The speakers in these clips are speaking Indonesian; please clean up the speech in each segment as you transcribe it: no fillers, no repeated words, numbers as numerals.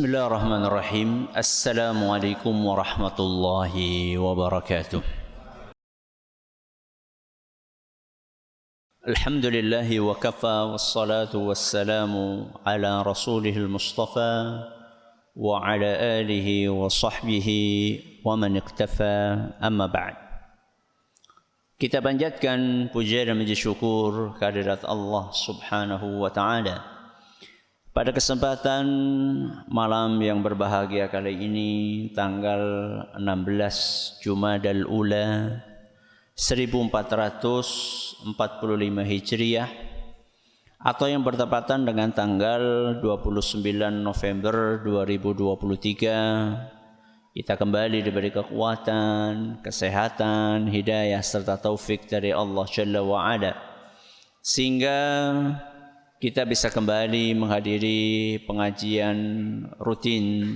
Bismillahirrahmanirrahim. Assalamualaikum warahmatullahi wabarakatuh. Alhamdulillahi wa kafa wassalatu wassalamu ala rasulihil mustafa wa ala alihi wa sahbihi wa man iktafa, amma ba'd. Kita panjatkan puja dan puji syukur kehadirat Allah subhanahu wa ta'ala. Pada kesempatan malam yang berbahagia kali ini, tanggal 16 Jumadal Ula 1445 Hijriah, atau yang bertepatan dengan tanggal 29 November 2023, kita kembali diberi kekuatan, kesehatan, hidayah serta taufik dari Allah Jalla wa'ala, sehingga kita bisa kembali menghadiri pengajian rutin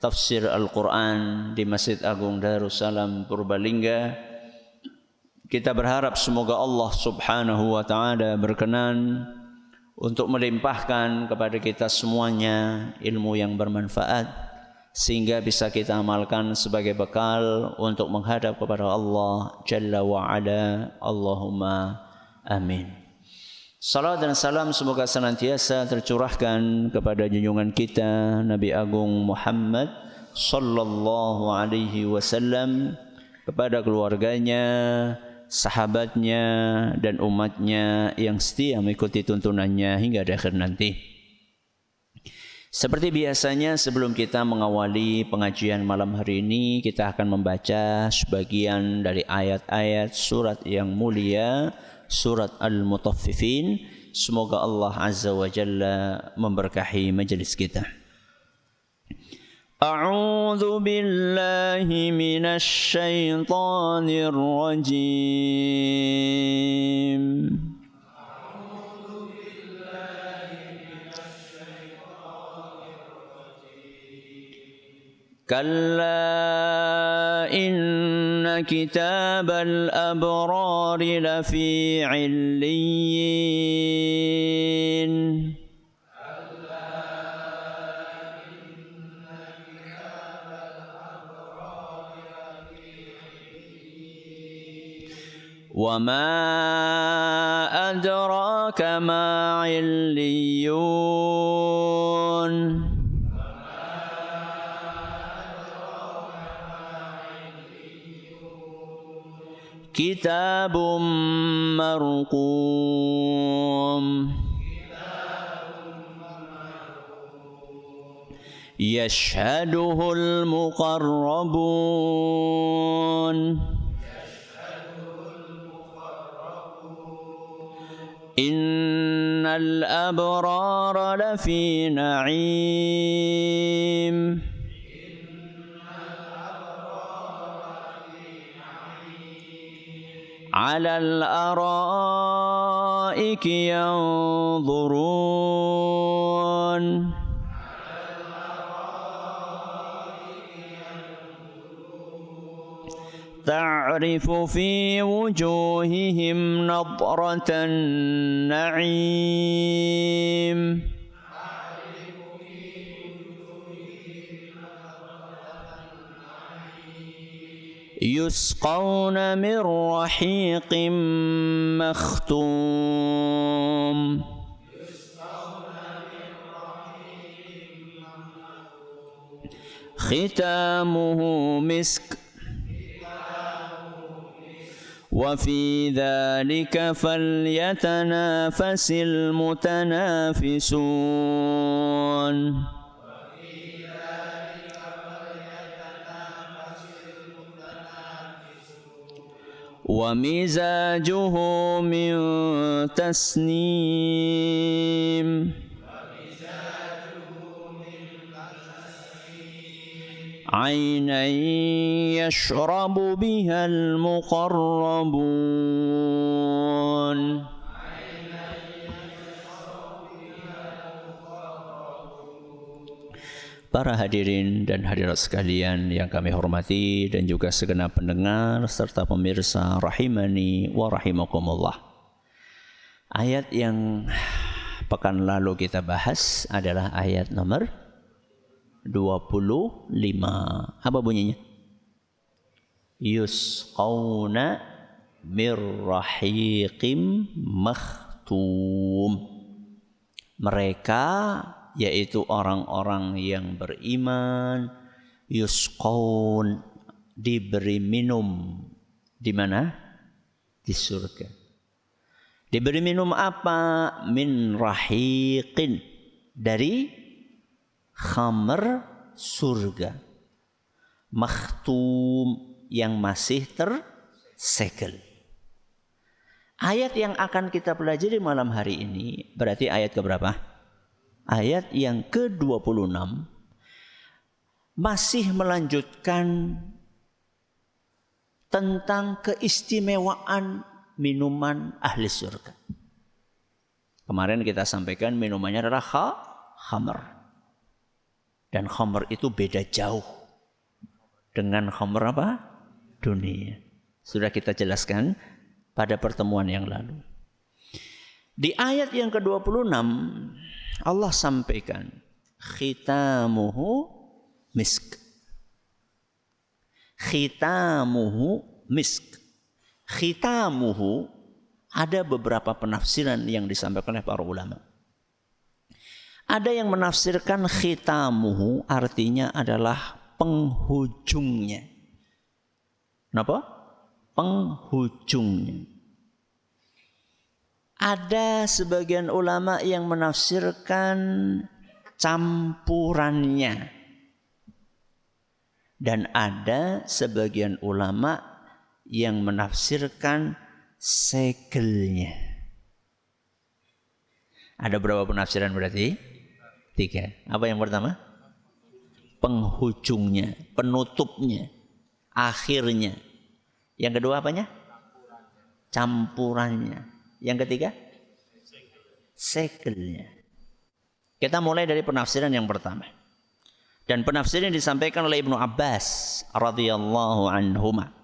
tafsir Al-Quran di Masjid Agung Darussalam Purbalingga. Kita berharap semoga Allah subhanahu wa ta'ala berkenan untuk melimpahkan kepada kita semuanya ilmu yang bermanfaat, sehingga bisa kita amalkan sebagai bekal untuk menghadap kepada Allah Jalla wa'ala. Allahumma amin. Salam dan salam semoga senantiasa tercurahkan kepada junjungan kita Nabi Agung Muhammad sallallahu alaihi wasallam, kepada keluarganya, sahabatnya dan umatnya yang setia mengikuti tuntunannya hingga di akhir nanti. Seperti biasanya, sebelum kita mengawali pengajian malam hari ini, kita akan membaca sebagian dari ayat-ayat surat yang mulia, surat Al-Mutaffifin. Semoga Allah Azza wa Jalla memberkahi majelis kita. A'udzu billahi minasy syaithanir rajim. Kalla inna kitabal abrari lafi illiyin. Wa ma adraka ma illiyun. Kitabun marqum yashhaduhul muqarrabun innal abrara lafi na'im على الأرائك ينظرون تعرف في وجوههم نضرة النعيم يسقون من رحيق مختوم ختامه مسك وفي ذلك فليتنافس المتنافسون ومزاجه من تسنيم عينا يشرب بها المقربون. Para hadirin dan hadirat sekalian yang kami hormati, dan juga segenap pendengar serta pemirsa rahimani wa rahimakumullah. Ayat yang pekan lalu kita bahas adalah ayat nomor Apa bunyinya? Yusqawna mir rahiqim makhtum. Mereka yaitu orang-orang yang beriman, yusqawn, diberi minum. Di mana? Di surga. Diberi minum apa? Min rahiqin, dari khamr surga. Makhtum, yang masih tersegel. Ayat yang akan kita pelajari malam hari ini berarti ayat keberapa? Ayat yang ke-26 masih melanjutkan tentang keistimewaan minuman ahli surga. Kemarin kita sampaikan minumannya adalah khamr. Dan khamr itu beda jauh dengan khamr apa? Dunia. Sudah kita jelaskan pada pertemuan yang lalu. Di ayat yang ke-26 Allah sampaikan khitamuhu misk. Khitamuhu misk. Khitamuhu, ada beberapa penafsiran yang disampaikan oleh para ulama. Ada yang menafsirkan khitamuhu artinya adalah penghujungnya. Kenapa? Penghujungnya. Ada sebagian ulama yang menafsirkan campurannya. Dan ada sebagian ulama yang menafsirkan segelnya. Ada berapa penafsiran berarti? 3. Apa yang pertama? Penghujungnya, penutupnya, akhirnya. Yang kedua apanya? Campurannya. Yang ketiga? Segelnya. Kita mulai dari penafsiran yang pertama. Dan penafsiran disampaikan oleh Ibnu Abbas radhiyallahu anhuma.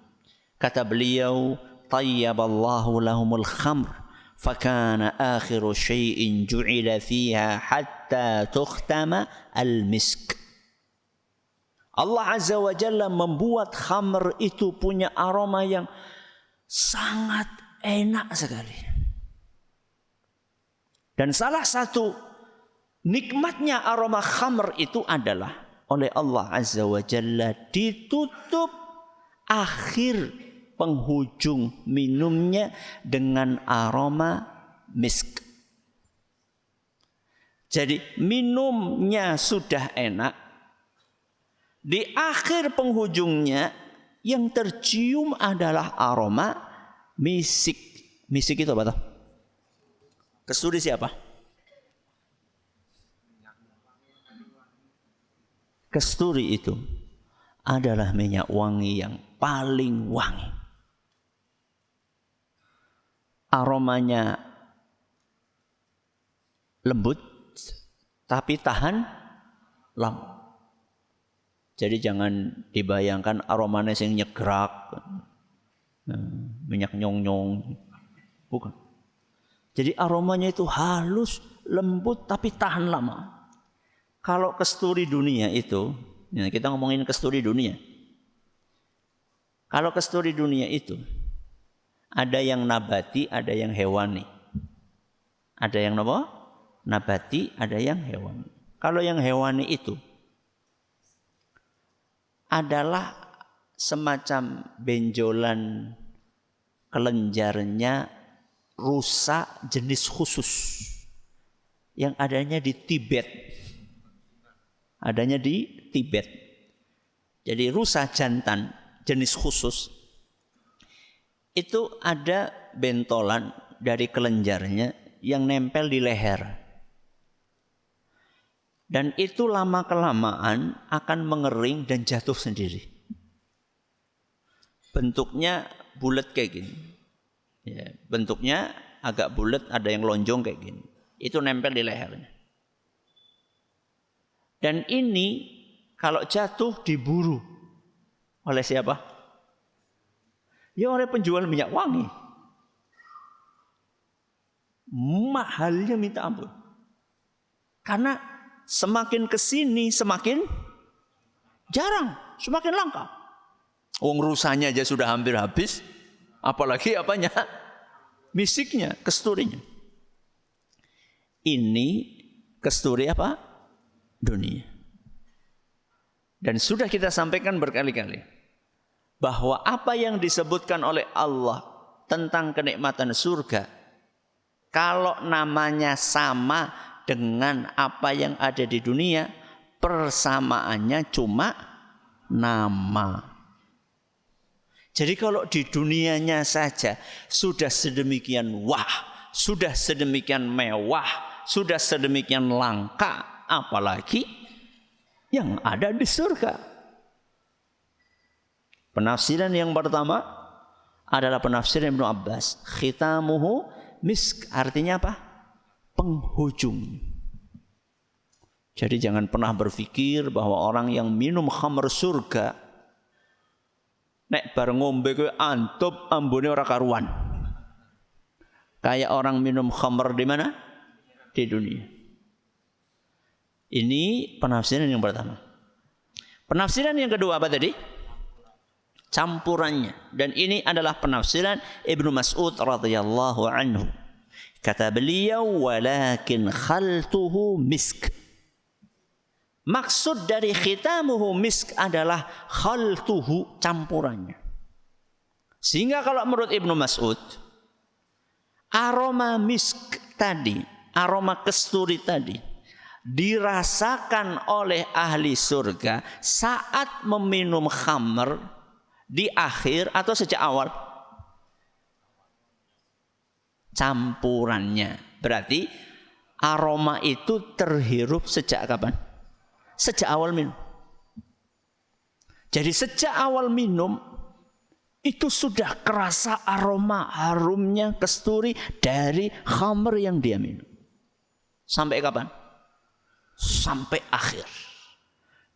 Kata beliau, "Tayyaballahu lahumul khamr, fakana akhiru syai'in ju'ila fiha hatta tukhtama al-misk." Allah Azza wa Jalla membuat khamr itu punya aroma yang sangat enak sekali. Dan salah satu nikmatnya aroma khamr itu adalah oleh Allah Azza wa Jalla ditutup akhir penghujung minumnya dengan aroma misk. Jadi minumnya sudah enak. Di akhir penghujungnya yang tercium adalah aroma misik. Misik itu apa? Kesturi siapa? Kesturi itu adalah minyak wangi yang paling wangi. Aromanya lembut tapi tahan lama. Jadi jangan dibayangkan aromanya yang nyegrak, minyak nyong-nyong. Bukan. Jadi aromanya itu halus, lembut tapi tahan lama. Kalau kesturi dunia itu, ya kita ngomongin kesturi dunia. Kalau kesturi dunia itu ada yang nabati, ada yang hewani. Ada yang apa? Nabati, ada yang hewani. Kalau yang hewani itu adalah semacam benjolan kelenjarnya rusa jenis khusus yang adanya di Tibet. Adanya di Tibet. Jadi rusa jantan jenis khusus itu ada bentolan dari kelenjarnya yang nempel di leher. Dan itu lama-kelamaan akan mengering dan jatuh sendiri. Bentuknya bulat kayak gini. Ya, bentuknya agak bulat, ada yang lonjong kayak gini. Itu nempel di lehernya. Dan ini kalau jatuh diburu oleh siapa? Ya oleh penjual minyak wangi. Mahalnya minta ampun. Karena semakin kesini semakin Jarang, semakin langka. Wong rusanya aja sudah hampir habis, apalagi apanya? Misknya, kesturinya. Ini kesturi apa? Dunia. Dan sudah kita sampaikan berkali-kali bahwa apa yang disebutkan oleh Allah tentang kenikmatan surga, kalau namanya sama dengan apa yang ada di dunia, persamaannya cuma nama. Jadi kalau di dunianya saja sudah sedemikian sudah sedemikian mewah, sudah sedemikian langka, apalagi yang ada di surga. Penafsiran yang pertama adalah penafsiran Ibnu Abbas. Khitamuhu misk, artinya apa? Penghujung. Jadi jangan pernah berpikir bahwa orang yang minum khamr surga nek bar ngombe kowe antup ambune ora karuan. Kayak orang minum khamr di mana? Di dunia. Ini penafsiran yang pertama. Penafsiran yang kedua apa tadi? Campurannya. Dan ini adalah penafsiran Ibnu Mas'ud radhiyallahu anhu. Kata beliau, walakin khaltuhu misk. Maksud dari khitamuhu misk adalah khaltuhu, campurannya. Sehingga kalau menurut Ibnu Mas'ud, aroma misk tadi, aroma kesturi tadi, dirasakan oleh ahli surga saat meminum khamr di akhir atau sejak awal? Campurannya. Berarti aroma itu terhirup sejak kapan? Sejak awal minum. Jadi sejak awal minum itu sudah kerasa aroma harumnya kesturi dari khamr yang dia minum. Sampai kapan? Sampai akhir.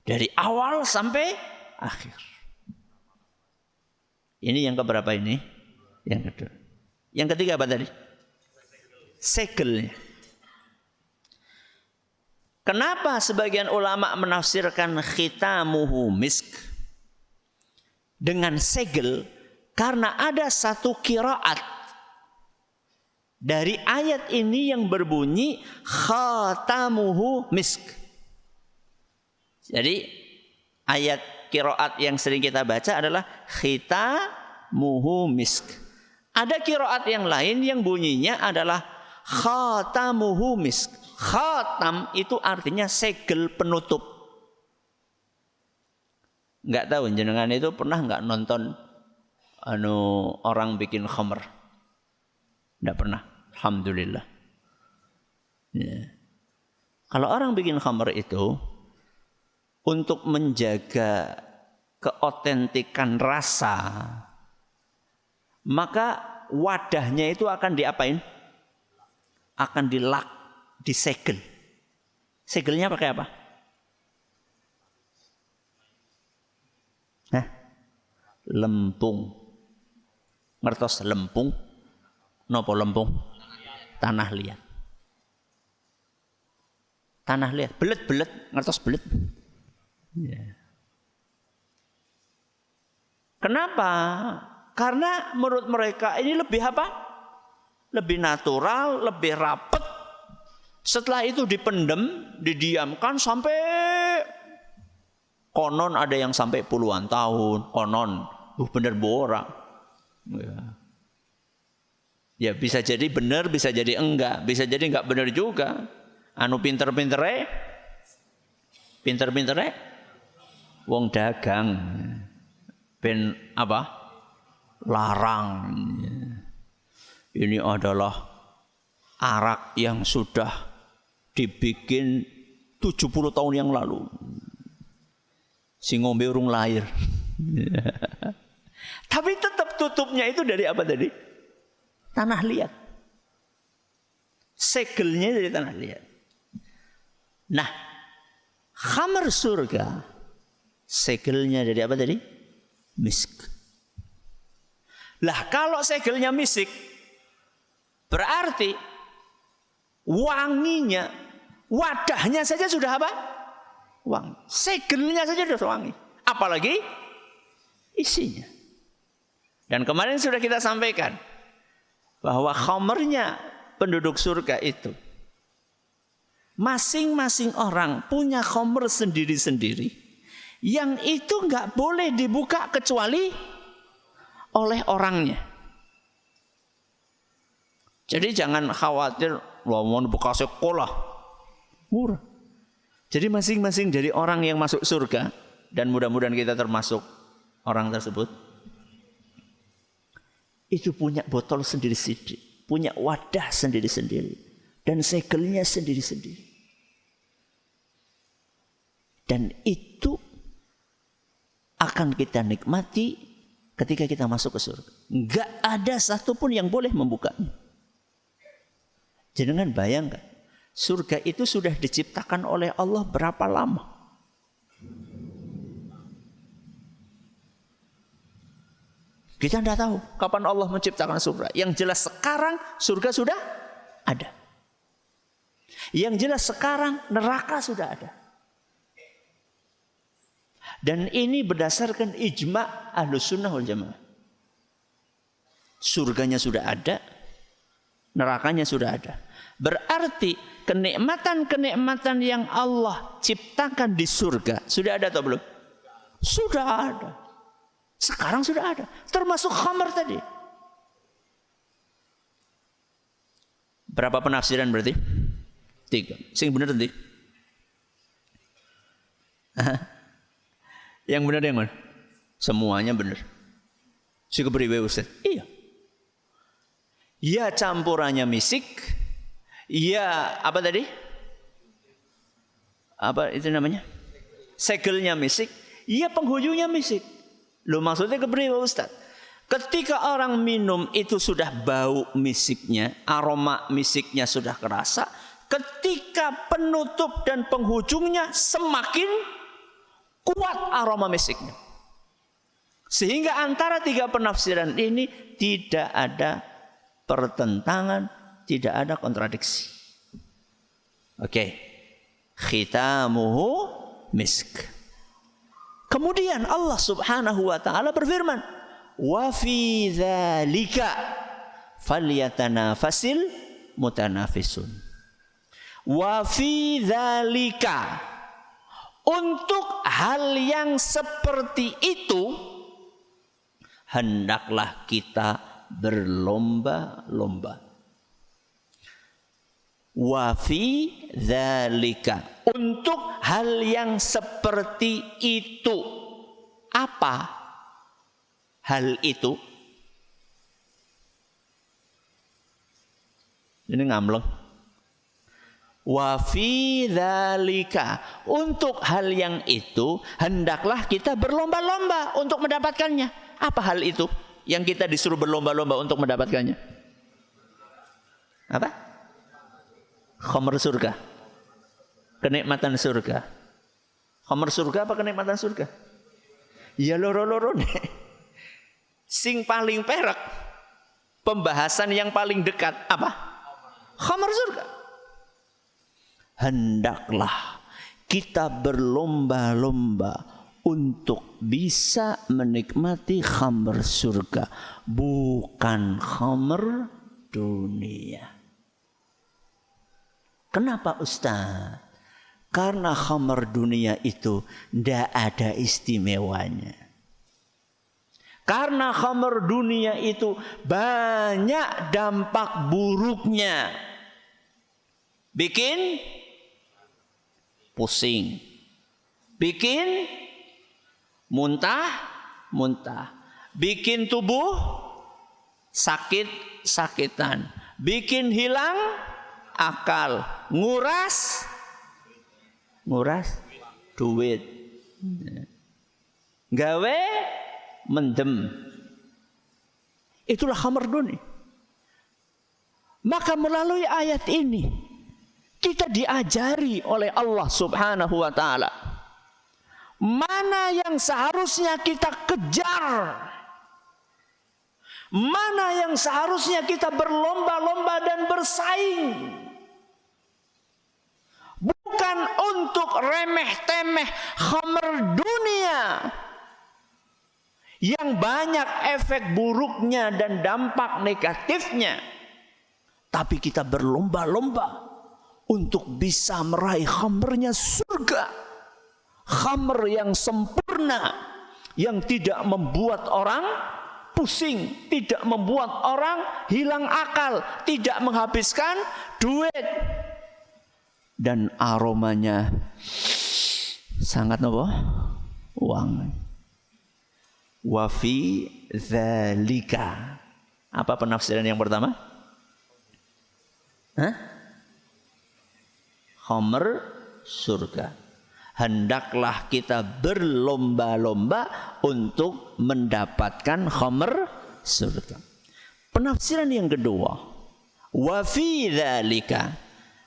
Dari awal sampai akhir. Ini yang keberapa ini? Yang kedua. Yang ketiga apa tadi? Segelnya. Kenapa sebagian ulama menafsirkan khitamuhu misk dengan segel? Karena ada satu qiraat dari ayat ini yang berbunyi khatamuhu misk. Jadi ayat qiraat yang sering kita baca adalah khitamuhu misk. Ada qiraat yang lain yang bunyinya adalah khatamuhu misk. Khatam itu artinya segel penutup. Enggak tahu jenengan itu pernah enggak nonton orang bikin khamr? Enggak pernah. Alhamdulillah. Ya. Kalau orang bikin khamr itu untuk menjaga keotentikan rasa, maka wadahnya itu akan diapain? Akan dilak, disegel. Segelnya pakai apa? Lempung. Ngertos lempung? Napa lempung? Tanah liat. Tanah liat, belet-belet, ngertos belet. Ya. Kenapa? Karena menurut mereka ini lebih apa? Lebih natural, lebih rapet. Setelah itu dipendem, didiamkan sampai konon ada yang sampai puluhan tahun. Konon, bener borak. Ya bisa jadi benar, bisa jadi enggak, bisa jadi enggak benar juga. Pinter-pintere, wong dagang, ben apa? Larang. Ini adalah arak yang sudah dibikin 70 tahun yang lalu. Si ngombe urung lahir. Tapi tetap tutupnya itu dari apa tadi? Tanah liat. Segelnya dari tanah liat. Nah, khamr surga segelnya dari apa tadi? Misk. Lah kalau segelnya misk, berarti wanginya, wadahnya saja sudah apa? Wangi. Segelnya saja sudah wangi. apalagi isinya. Dan kemarin sudah kita sampaikan bahwa khamrnya penduduk surga itu, masing-masing orang punya khamr sendiri-sendiri, yang itu nggak boleh dibuka kecuali oleh orangnya. Jadi jangan khawatir, mau buka sekolah murah. Jadi masing-masing dari orang yang masuk surga, dan mudah-mudahan kita termasuk orang tersebut, itu punya botol sendiri-sendiri, punya wadah sendiri-sendiri, dan segelnya sendiri-sendiri. Dan itu akan kita nikmati ketika kita masuk ke surga. Enggak ada satupun yang boleh membukanya. Jangan bayangkan, surga itu sudah diciptakan oleh Allah berapa lama? Kita tidak tahu kapan Allah menciptakan surga. Yang jelas sekarang surga sudah ada. Yang jelas sekarang neraka sudah ada. Dan ini berdasarkan ijma' Ahlus Sunnah wal Jamaah. Surganya sudah ada, nerakanya sudah ada. Berarti kenikmatan-kenikmatan yang Allah ciptakan di surga sudah ada atau belum? Sudah ada. Sekarang sudah ada. Termasuk khamr tadi. Berapa penafsiran berarti? 3. Sing bener nanti. Yang benar yang mana? Semuanya benar. Si kepriwe Ustaz? Iya. Ya campurannya misik. Ya apa tadi? Apa itu namanya? Segelnya misik. Ya penghujungnya misik. Loh maksudnya kepriwe Ustaz? Ketika orang minum itu sudah bau misiknya, aroma misiknya sudah kerasa. Ketika penutup dan penghujungnya semakin kuat aroma misiknya. Sehingga antara 3 penafsiran ini tidak ada pertentangan, tidak ada kontradiksi. Oke. Khitamuhu misk. Kemudian Allah Subhanahu wa taala berfirman, "Wa fi dzalika falyatanafasil mutanafisun." Wa fi dzalika, untuk hal yang seperti itu hendaklah kita berlomba-lomba. Wa fi dzalika, untuk hal yang seperti itu. Apa hal itu? Ini ngamleng. Wa fi dzalika, untuk hal yang itu hendaklah kita berlomba-lomba untuk mendapatkannya. Apa hal itu yang kita disuruh berlomba-lomba untuk mendapatkannya? Apa? Khamr surga. Kenikmatan surga. Khamr surga apa kenikmatan surga? Ya loro-loro nih. Sing paling perak, pembahasan yang paling dekat apa? Khamr surga. Hendaklah kita berlomba-lomba untuk bisa menikmati khamr surga, bukan khamr dunia. Kenapa Ustaz? Karena khamr dunia itu tidak ada istimewanya. Karena khamr dunia itu banyak dampak buruknya. Bikin pusing, bikin muntah, bikin tubuh sakit-sakitan, bikin hilang akal, nguras duit, gawe mendem. Itulah khamr dunia. Maka melalui ayat ini kita diajari oleh Allah Subhanahu wa taala mana yang seharusnya kita kejar, mana yang seharusnya kita berlomba-lomba dan bersaing. Bukan untuk remeh-temeh khamr dunia, yang banyak efek buruknya dan dampak negatifnya, tapi kita berlomba-lomba untuk bisa meraih khamernya surga, khamer yang sempurna, yang tidak membuat orang pusing, tidak membuat orang hilang akal, tidak menghabiskan duit, dan aromanya sangat wangi. Wa fi dzalika. Apa penafsiran yang pertama? Khamr surga. Hendaklah kita berlomba-lomba untuk mendapatkan khamr surga. Penafsiran yang kedua, wa fi dzalika,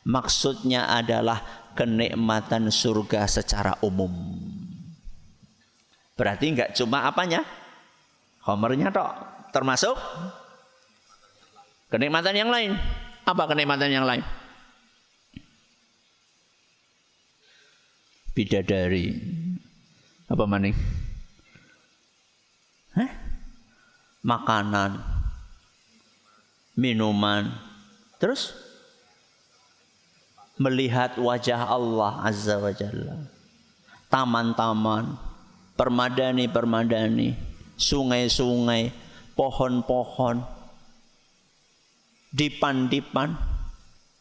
maksudnya adalah kenikmatan surga secara umum. Berarti enggak cuma apanya? Khamernya tok, termasuk kenikmatan yang lain. Apa kenikmatan yang lain? Bidadari. Apa maning? Makanan, minuman, terus melihat wajah Allah Azza wa Jalla, taman-taman, permadani-permadani, sungai-sungai, pohon-pohon, dipan-dipan,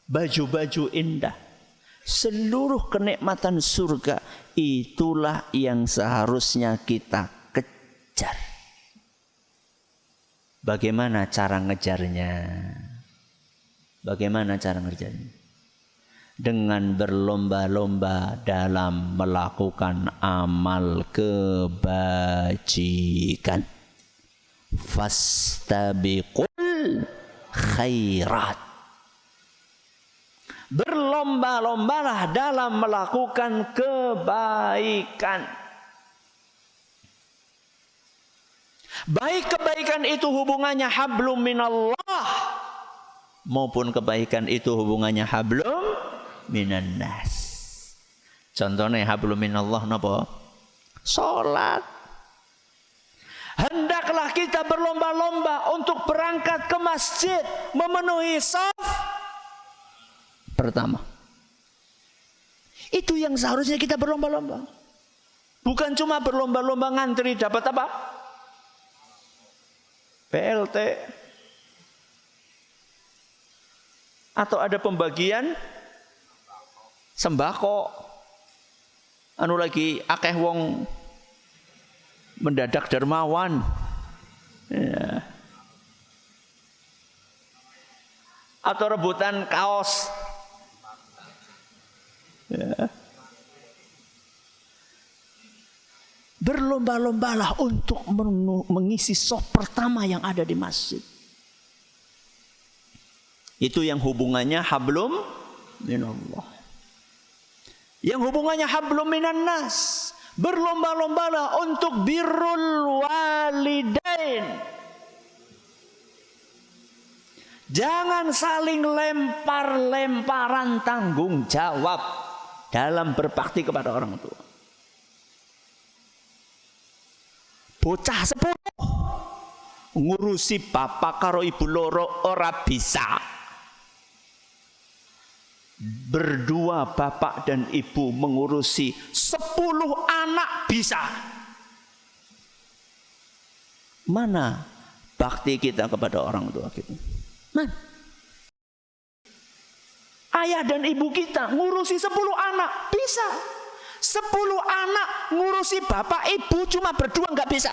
baju-baju indah. Seluruh kenikmatan surga itulah yang seharusnya kita kejar. Bagaimana cara ngejarnya? Bagaimana cara ngejarnya? Dengan berlomba-lomba dalam melakukan amal kebajikan. Fastabiqul khairat. Berlomba-lombalah dalam melakukan kebaikan. Baik kebaikan itu hubungannya hablum minallah, maupun kebaikan itu hubungannya hablum minan nas. Contohnya hablum minallah napa? Salat. Hendaklah kita berlomba-lomba untuk berangkat ke masjid, memenuhi shaf pertama. Itu yang seharusnya kita berlomba-lomba. Bukan cuma berlomba-lomba ngantri dapat apa? PLT. Atau ada pembagian sembako. Anu lagi akeh wong mendadak dermawan. Ya. Atau rebutan kaos. Ya. Berlomba-lombalah untuk mengisi shaf pertama yang ada di masjid. Itu yang hubungannya hablum minallah. Yang hubungannya hablum minan nas. Berlomba-lombalah untuk birrul walidain. Jangan saling lempar-lemparan tanggung jawab dalam berbakti kepada orang tua. Bocah 10 ngurusi bapak karo ibu loro ora bisa. Berdua bapak dan ibu mengurusi 10 anak bisa. Mana bakti kita kepada orang tua kita? Mana? Ayah dan ibu kita ngurusi 10 anak bisa. 10 anak ngurusi bapak ibu cuma berdua nggak bisa.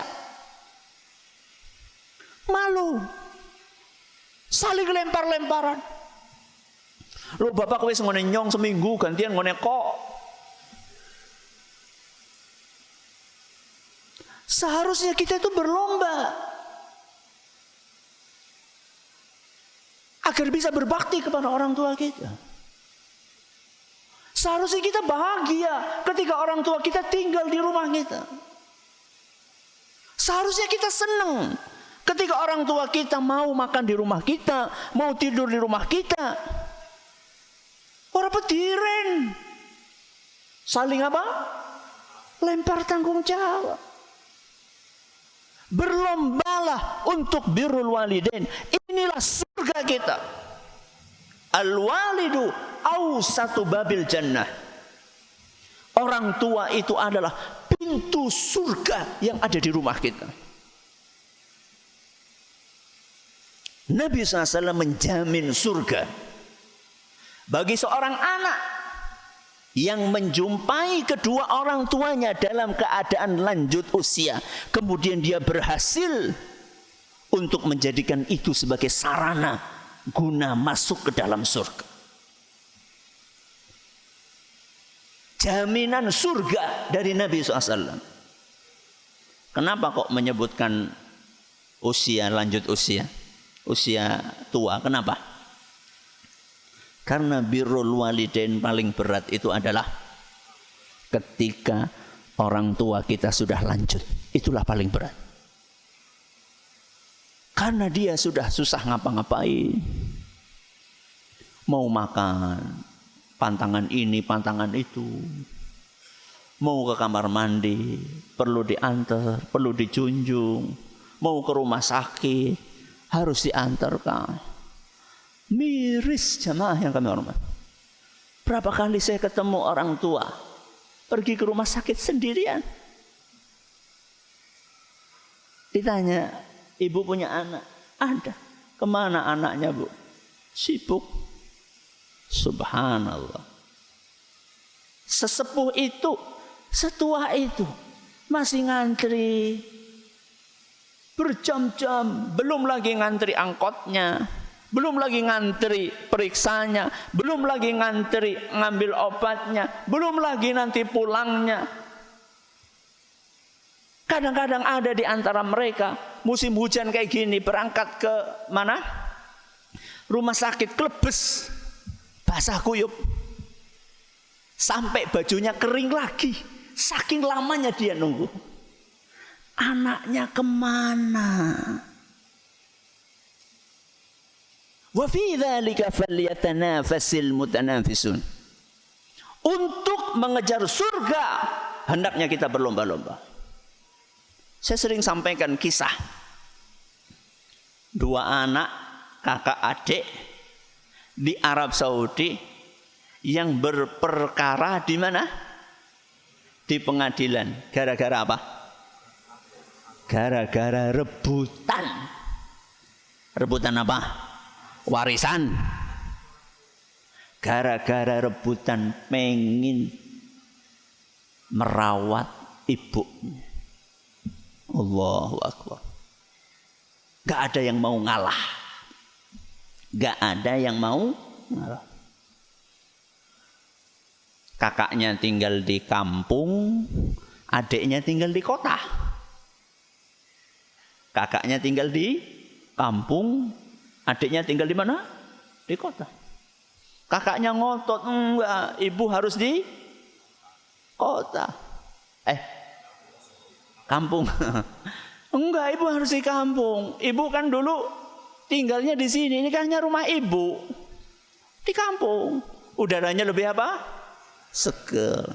Malu. Saling lempar-lemparan. Lo bapak wis ngone nyong seminggu gantian ngone kok. Seharusnya kita itu berlomba agar bisa berbakti kepada orang tua kita. Seharusnya kita bahagia ketika orang tua kita tinggal di rumah kita. Seharusnya kita senang ketika orang tua kita mau makan di rumah kita, mau tidur di rumah kita. Orang pediren. Saling apa? Lempar tanggung jawab. Berlombalah untuk birrul walidain. Inilah surga kita. Al-walidu awsatu babil jannah. Orang tua itu adalah pintu surga yang ada di rumah kita. Nabi SAW menjamin surga bagi seorang anak yang menjumpai kedua orang tuanya dalam keadaan lanjut usia. Kemudian dia berhasil untuk menjadikan itu sebagai sarana guna masuk ke dalam surga. Jaminan surga dari Nabi SAW. Kenapa kok menyebutkan usia, lanjut usia, usia tua? Kenapa? Karena birrul walidain paling berat itu adalah ketika orang tua kita sudah lanjut. Itulah paling berat. Karena dia sudah susah ngapa-ngapain. Mau makan, pantangan ini, pantangan itu. Mau ke kamar mandi, perlu diantar, perlu dijunjung. Mau ke rumah sakit, harus diantarkan. Miris jamaah yang kami hormati. Berapa kali saya ketemu orang tua pergi ke rumah sakit sendirian. Ditanya, ibu punya anak? Ada. Kemana anaknya, Bu? Sibuk. Subhanallah. Sesepuh itu, setua itu masih ngantri berjam-jam, belum lagi ngantri angkotnya, belum lagi ngantri periksanya, belum lagi ngantri ngambil obatnya, belum lagi nanti pulangnya. Kadang-kadang ada di antara mereka musim hujan kayak gini berangkat ke mana? Rumah sakit klebes, basah kuyup, sampai bajunya kering lagi. Saking lamanya dia nunggu. Anaknya kemana? Wa fi dzalika falyatanafasil mutanafisun. Untuk mengejar surga hendaknya kita berlomba-lomba. Saya sering sampaikan kisah dua anak kakak adik di Arab Saudi yang berperkara di mana? Di pengadilan. Gara-gara apa? Gara-gara rebutan. Rebutan apa? Warisan. Gara-gara rebutan pengen merawat ibunya. Allahu Akbar. Gak ada yang mau ngalah. Gak ada yang mau ngalah. Kakaknya tinggal di kampung, adiknya tinggal di kota. Kakaknya tinggal di kampung, adiknya tinggal di mana? Di kota. Kakaknya ngotot, enggak, ibu harus di kota. Kampung. Enggak, ibu harus di kampung. Ibu kan dulu tinggalnya di sini, ini kan rumah ibu. Di kampung. Udaranya lebih apa? Seger.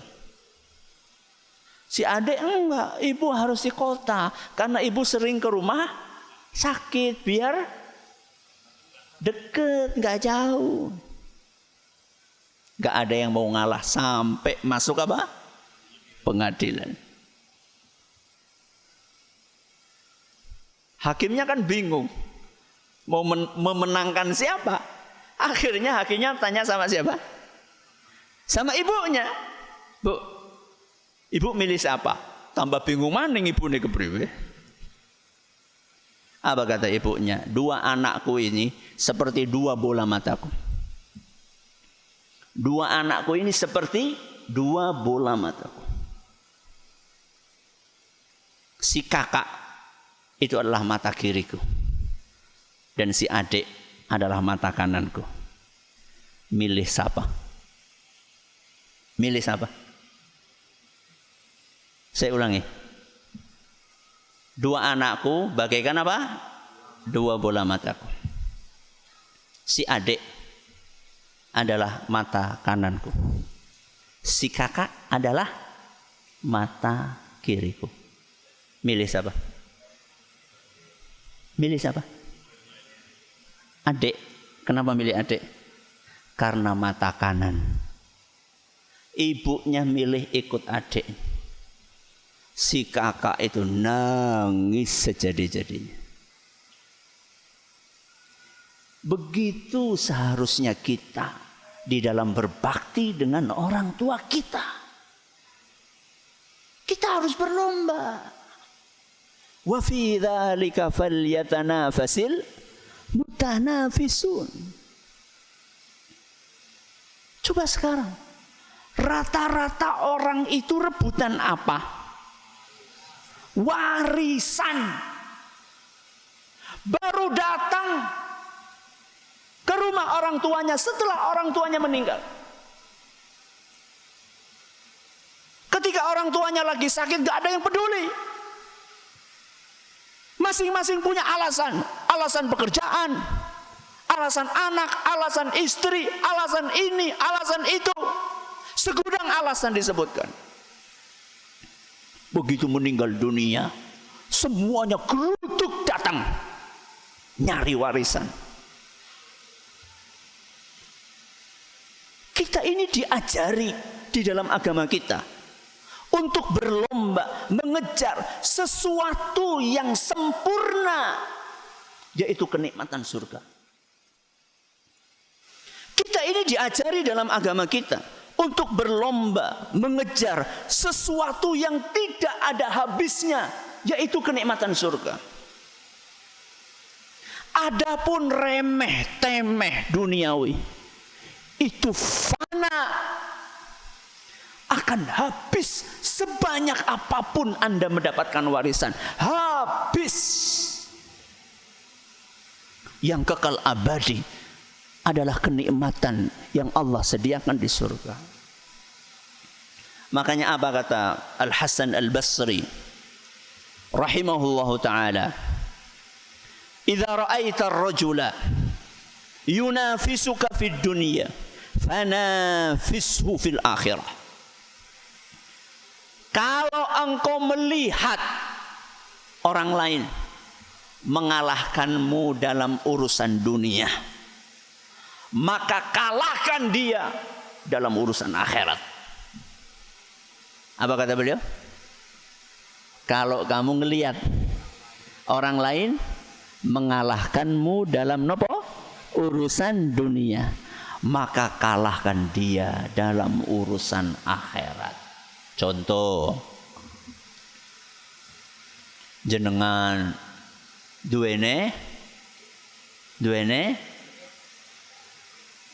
Si adik enggak, ibu harus di kota karena ibu sering ke rumah sakit biar deket, enggak jauh. Enggak ada yang mau ngalah sampai masuk apa? Pengadilan. Hakimnya kan bingung mau memenangkan siapa. Akhirnya hakimnya tanya sama siapa? Sama ibunya. Bu, ibu milih siapa? Tambah bingung maning ibu nih kepriwe. Apa kata ibunya? Dua anakku ini seperti dua bola mataku. Dua anakku ini seperti dua bola mataku. Si kakak itu adalah mata kiriku. Dan si adik adalah mata kananku. Milih siapa? Milih siapa? Saya ulangi. Dua anakku bagaikan apa? Dua bola mataku. Si adik adalah mata kananku. Si kakak adalah mata kiriku. Milih siapa? Milih siapa? Adik. Kenapa milih adik? Karena mata kanan. Ibunya milih ikut adik. Si kakak itu nangis sejadi-jadinya. Begitu seharusnya kita di dalam berbakti dengan orang tua kita. Kita harus berlomba. Wa fi dzalika falyatanafasil mutanafisun. Coba sekarang, rata-rata orang itu rebutan apa? Warisan. Baru datang ke rumah orang tuanya setelah orang tuanya meninggal. Ketika orang tuanya lagi sakit, gak ada yang peduli. Masing-masing punya alasan. Alasan pekerjaan, alasan anak, alasan istri, alasan ini, alasan itu. Segudang alasan disebutkan. Begitu meninggal dunia, semuanya geruduk datang nyari warisan. Kita ini diajari di dalam agama kita untuk berlomba mengejar sesuatu yang sempurna, yaitu kenikmatan surga. Kita ini diajari dalam agama kita untuk berlomba mengejar sesuatu yang tidak ada habisnya, yaitu kenikmatan surga. Adapun remeh temeh duniawi itu fana, akan habis sebanyak apapun Anda mendapatkan warisan, habis. Yang kekal abadi adalah kenikmatan yang Allah sediakan di surga. Makanya apa kata Al-Hasan Al-Basri rahimahullahu ta'ala, idza ra'aita ar-rajula yunafisuka fid dunya fanafishu fil akhirah. Kalau engkau melihat orang lain mengalahkanmu dalam urusan dunia, maka kalahkan dia dalam urusan akhirat. Apa kata beliau? Kalau kamu ngelihat orang lain mengalahkanmu dalam nopo urusan dunia, maka kalahkan dia dalam urusan akhirat. Contoh, jenengan duwene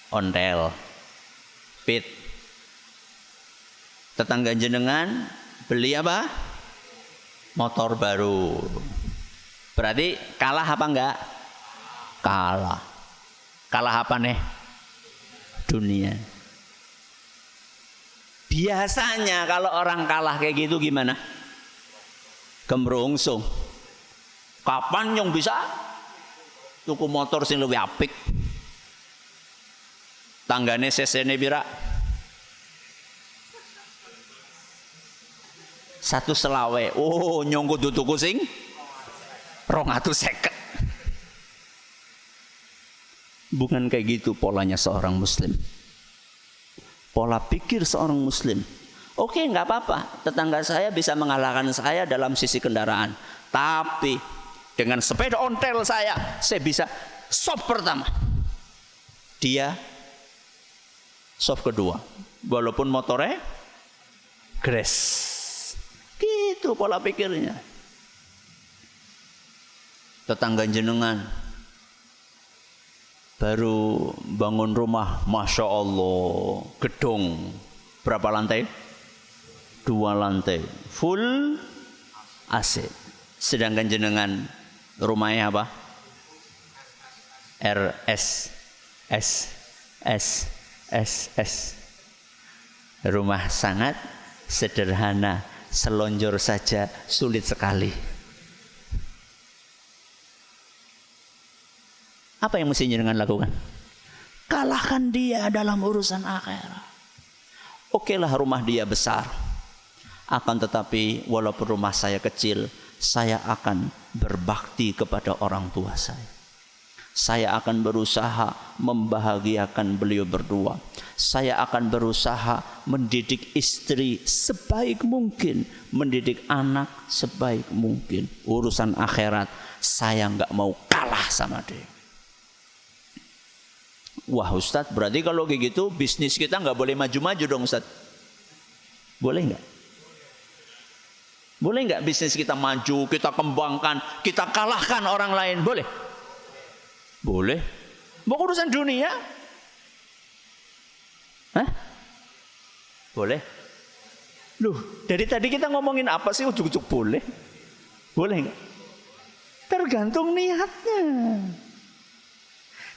ontel pit, tetangga jenengan beli apa? Motor baru. Berarti kalah apa enggak? Kalah. Kalah apa nih? Dunia. Biasanya kalau orang kalah kayak gitu gimana? Gemrungsung. Kapan yang bisa tuku motor sing luwih apik? Tanggane cc-ne pira? 120. Oh, nyong kudu tuku sing 250. Bukan kayak gitu polanya seorang muslim. Pola pikir seorang muslim. Oke, nggak apa-apa, tetangga saya bisa mengalahkan saya dalam sisi kendaraan. Tapi dengan sepeda ontel saya bisa sop pertama. Dia sop kedua. Walaupun motornya grass. Gitu pola pikirnya. Tetangga jenengan baru bangun rumah, Masya Allah, gedung berapa lantai? 2 lantai, full AC. Sedangkan jenengan rumahnya apa? RS. Rumah sangat sederhana, selonjor saja sulit sekali. Apa yang mesti jenengan lakukan? Kalahkan dia dalam urusan akhirat. Oke lah rumah dia besar. Akan tetapi walaupun rumah saya kecil, saya akan berbakti kepada orang tua saya. Saya akan berusaha membahagiakan beliau berdua. Saya akan berusaha mendidik istri sebaik mungkin, mendidik anak sebaik mungkin. Urusan akhirat saya nggak mau kalah sama dia. Wah Ustadz, berarti kalau kayak gitu bisnis kita nggak boleh maju-maju dong Ustadz. Boleh nggak? Boleh nggak bisnis kita maju, kita kembangkan, kita kalahkan orang lain? Boleh? Boleh. Mau urusan dunia? Hah? Boleh. Loh, dari tadi kita ngomongin apa sih ujuk-ujuk boleh? Boleh nggak? Tergantung niatnya.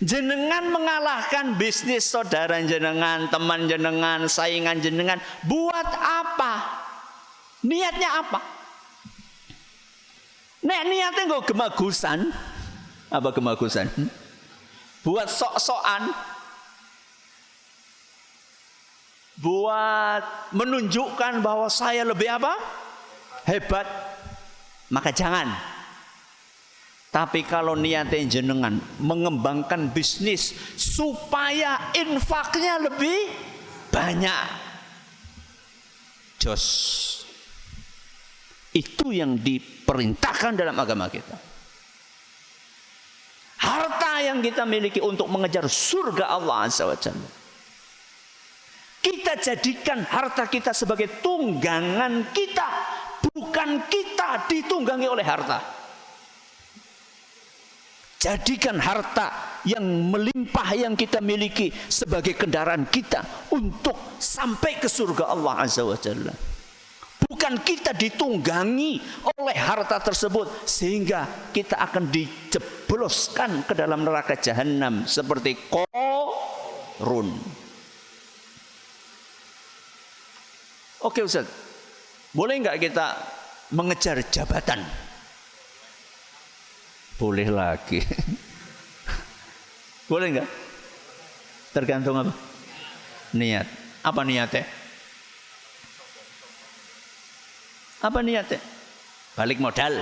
Jenengan mengalahkan bisnis saudara jenengan, teman jenengan, saingan jenengan, buat apa? Niatnya apa? Nek niatnya nggak gemagusan, apa gemagusan? Buat sok-sokan, buat menunjukkan bahwa saya lebih apa? Hebat. Maka jangan. Tapi kalau niatnya jenengan mengembangkan bisnis supaya infaknya lebih banyak, jos. Itu yang diperintahkan dalam agama kita. Harta yang kita miliki untuk mengejar surga Allah Azza wa Jalla, kita jadikan harta kita sebagai tunggangan kita, bukan kita ditunggangi oleh harta. Jadikan harta yang melimpah yang kita miliki sebagai kendaraan kita untuk sampai ke surga Allah Azza wa Jalla. Bukan kita ditunggangi oleh harta tersebut sehingga kita akan dijebloskan ke dalam neraka jahanam seperti Qarun. Oke Ustaz, boleh nggak kita mengejar jabatan? Boleh lagi. Boleh nggak? Tergantung apa? Niat. Apa niatnya? Apa niatnya? Balik modal.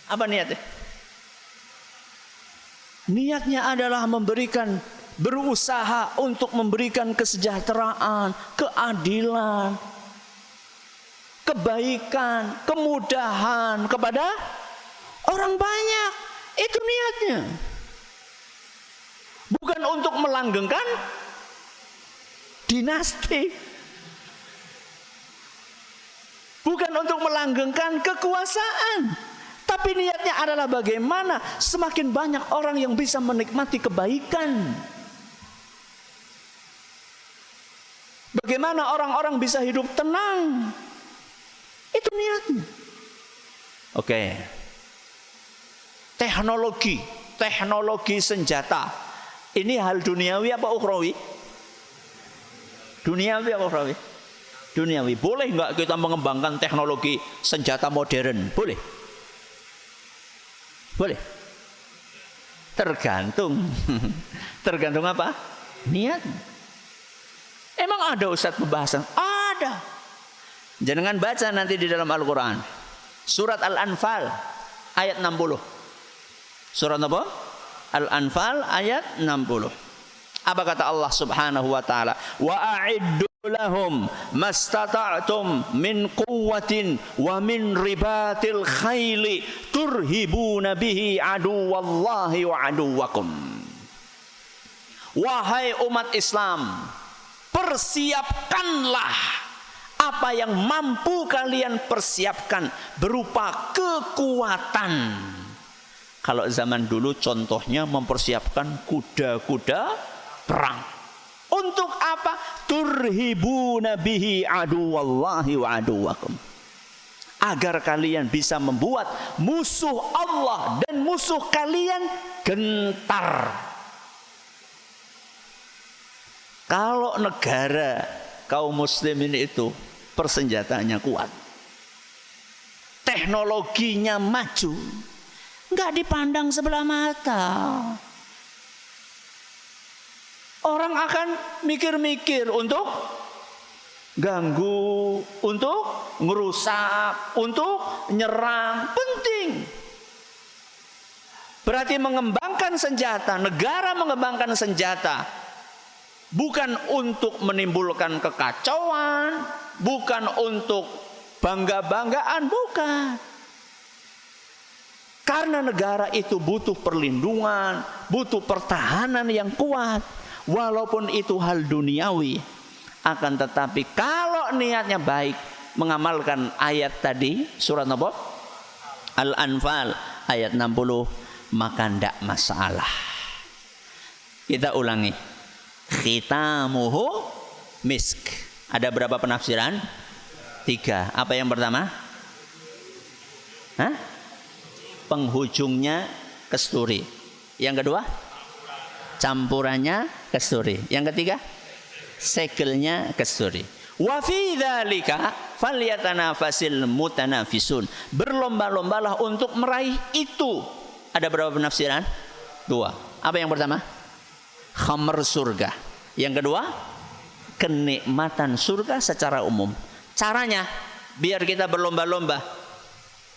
Apa niatnya? Niatnya adalah berusaha untuk memberikan kesejahteraan, keadilan, kebaikan, kemudahan kepada orang banyak. Itu niatnya. Bukan untuk melanggengkan dinasti. Bukan untuk melanggengkan kekuasaan. Tapi niatnya adalah bagaimana semakin banyak orang yang bisa menikmati kebaikan. Bagaimana orang-orang bisa hidup tenang. Itu niatnya. Oke. Teknologi senjata. Ini hal duniawi apa ukhrawi? Duniawi apa ukhrawi? Duniawi. Boleh nggak kita mengembangkan teknologi senjata modern? Boleh. Boleh. Tergantung. Tergantung apa? Niat. Emang ada Ustaz pembahasan? Ada. Jangan baca nanti di dalam Al-Quran. Surat Al-Anfal ayat 60. Surat apa? Al-Anfal ayat 60. Apa kata Allah Subhanahu wa taala? Wa a'iddu lahum mastata'tum min quwwatin wa min ribatil khaili turhibuna bihi aduwallahi wa aduwakum. Wahai umat Islam, persiapkanlah apa yang mampu kalian persiapkan berupa kekuatan. Kalau zaman dulu contohnya mempersiapkan kuda-kuda perang. Untuk apa? Turhibuna bihi aduwallahi wa aduwakum. Agar kalian bisa membuat musuh Allah dan musuh kalian gentar. Kalau negara kaum muslimin itu persenjataannya kuat, teknologinya maju, nggak dipandang sebelah mata. Orang akan mikir-mikir untuk ganggu, untuk ngerusak, untuk nyerang, penting. Berarti mengembangkan senjata, negara mengembangkan senjata bukan untuk menimbulkan kekacauan, bukan untuk bangga-banggaan, bukan. Karena negara itu butuh perlindungan, butuh pertahanan yang kuat. Walaupun itu hal duniawi, akan tetapi kalau niatnya baik, mengamalkan ayat tadi, surat apa? Al-Anfal ayat 60, maka tidak masalah. Kita ulangi. Khitamuhu misk. Ada berapa penafsiran? 3. Apa yang pertama? Penghujungnya kesturi. Yang kedua? Campurannya kesturi. Yang ketiga? Segelnya kesturi. Wa fi dzalika falyatanafasil mutanafisun. Berlomba-lombalah untuk meraih itu. Ada berapa penafsiran? 2. Apa yang pertama? Khamr surga. Yang kedua? Kenikmatan surga secara umum. Caranya biar kita berlomba-lomba.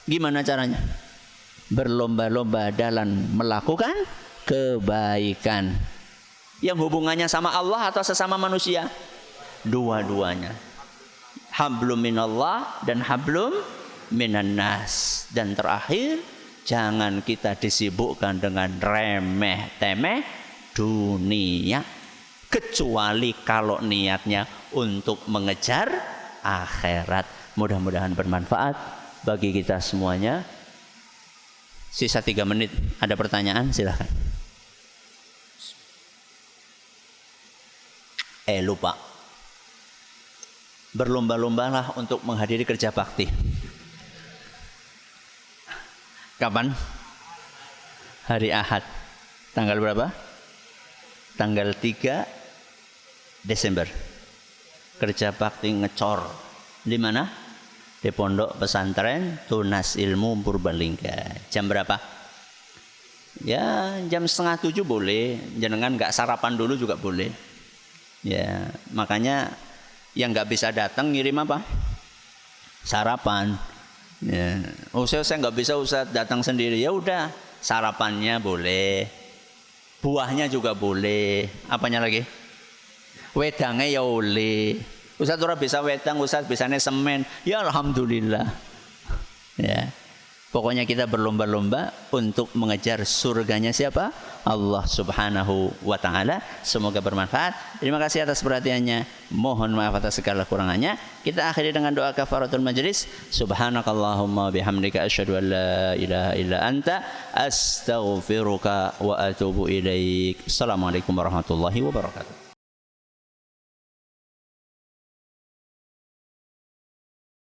Gimana caranya? Berlomba-lomba dalam melakukan kebaikan. Yang hubungannya sama Allah atau sesama manusia? Dua-duanya. Hablum minallah dan hablum minan nas. Dan terakhir, jangan kita disibukkan dengan remeh-temeh dunia, kecuali kalau niatnya untuk mengejar akhirat. Mudah-mudahan bermanfaat bagi kita semuanya. Sisa 3 menit. Ada pertanyaan? Silahkan. Lupa. Berlomba-lombalah untuk menghadiri kerja bakti. Kapan? Hari Ahad. Tanggal berapa? Tanggal 3 Desember. Kerja bakti ngecor. Di mana? Di Pondok Pesantren Tunas Ilmu Purbalingga. Jam berapa? Ya jam 6:30 boleh. Jangan nggak sarapan dulu juga boleh. Ya makanya yang nggak bisa datang ngirim apa? Sarapan. Ya. Saya nggak bisa Ustaz datang sendiri. Ya udah sarapannya boleh. Buahnya juga boleh. Apanya lagi? Wedangnya ya boleh. Ustaz ora bisa wedang, Ustaz bisane semen. Ya alhamdulillah. Ya. Pokoknya kita berlomba-lomba untuk mengejar surganya siapa? Allah Subhanahu wa taala. Semoga bermanfaat. Terima kasih atas perhatiannya. Mohon maaf atas segala kurangannya. Kita akhiri dengan doa kafaratul majlis. Subhanakallahumma bihamdika asyhadu an la ilaha illa anta astaghfiruka wa atubu ilaik. Assalamualaikum warahmatullahi wabarakatuh.